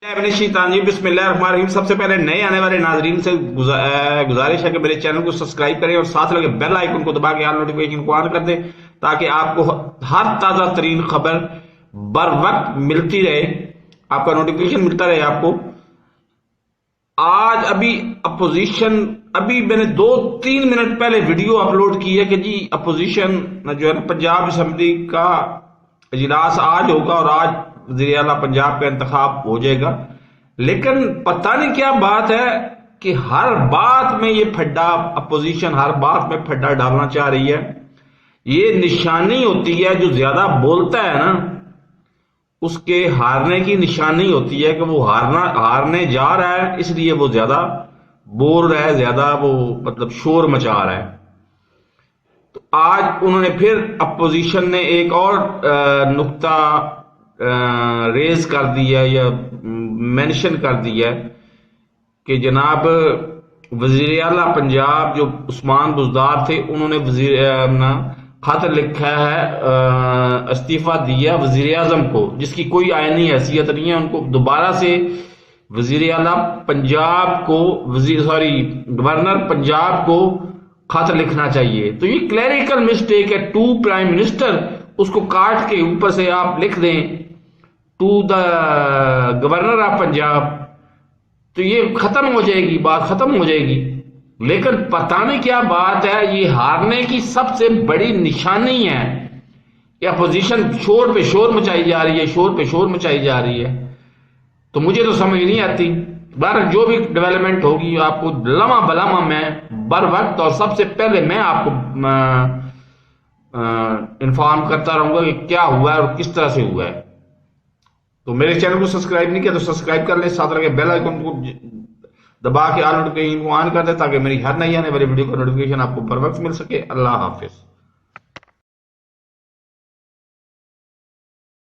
बिस्मिल्लाहिर्रहमानिर्रहीम। सबसे पहले नए आने वाले नाजरीन से गुजारिश है कि मेरे चैनल को सब्सक्राइब करें और साथ लगे बेल आइकन को दबा के ऑल नोटिफिकेशन को ऑन कर दें ताकि आपको हर ताज़ा तरीन खबर बर वक्त मिलती रहे, आपका नोटिफिकेशन मिलता रहे आपको। आज अभी मैंने 2-3 मिनट पहले वीडियो अपलोड की है कि जी अपोजिशन जो है ना, पंजाब असेंबली का इजलास आज होगा और आज वज़ीर आला पंजाब का इंतखाब हो जाएगा। लेकिन पता नहीं क्या बात है कि हर बात में ये फड्डा, अपोजिशन हर बात में फड्डा डालना चाह रही है। ये निशानी होती है, जो ज्यादा बोलता है ना उसके हारने की निशानी होती है कि वो हारने जा रहा है, इसलिए वो ज्यादा बोल रहा है, ज्यादा वो मतलब शोर मचा रहा है। तो आज उन्होंने फिर अपोजिशन ने एक और नुक्ता रेज कर दिया या मेंशन कर दिया कि जनाब वजीर आला पंजाब जो उस्मान बुज़दार थे, उन्होंने खत लिखा है, इस्तीफा दिया वजीर आजम को, जिसकी कोई आईनी हैसियत नहीं है। उनको दोबारा से वजीर आला पंजाब को गवर्नर पंजाब को खत लिखना चाहिए। तो ये क्लैरिकल मिस्टेक है। टू प्राइम मिनिस्टर उसको काट के ऊपर से आप लिख दें to the governor of Punjab, तो ये खत्म हो जाएगी, बात खत्म हो जाएगी। लेकिन पता नहीं क्या बात है, ये हारने की सबसे बड़ी निशानी है कि अपोजिशन शोर पे शोर मचाई जा रही है, शोर पे शोर मचाई जा रही है। तो मुझे तो समझ नहीं आती। बार जो भी डेवलपमेंट होगी आपको लम्हा बलम्हा मैं बर वक्त और सबसे पहले मैं आपको इन्फॉर्म करता रहूंगा कि क्या हुआ है और किस तरह से हुआ है। तो मेरे चैनल को सब्सक्राइब नहीं किया तो सब्सक्राइब कर ले, साथ लगे बेल आइकन को दबा के ऑल नोटिफिकेशन को ऑन कर दे ताकि मेरी हर नई आने वाली वीडियो का नोटिफिकेशन आपको बर वक्त मिल सके। अल्लाह हाफिज।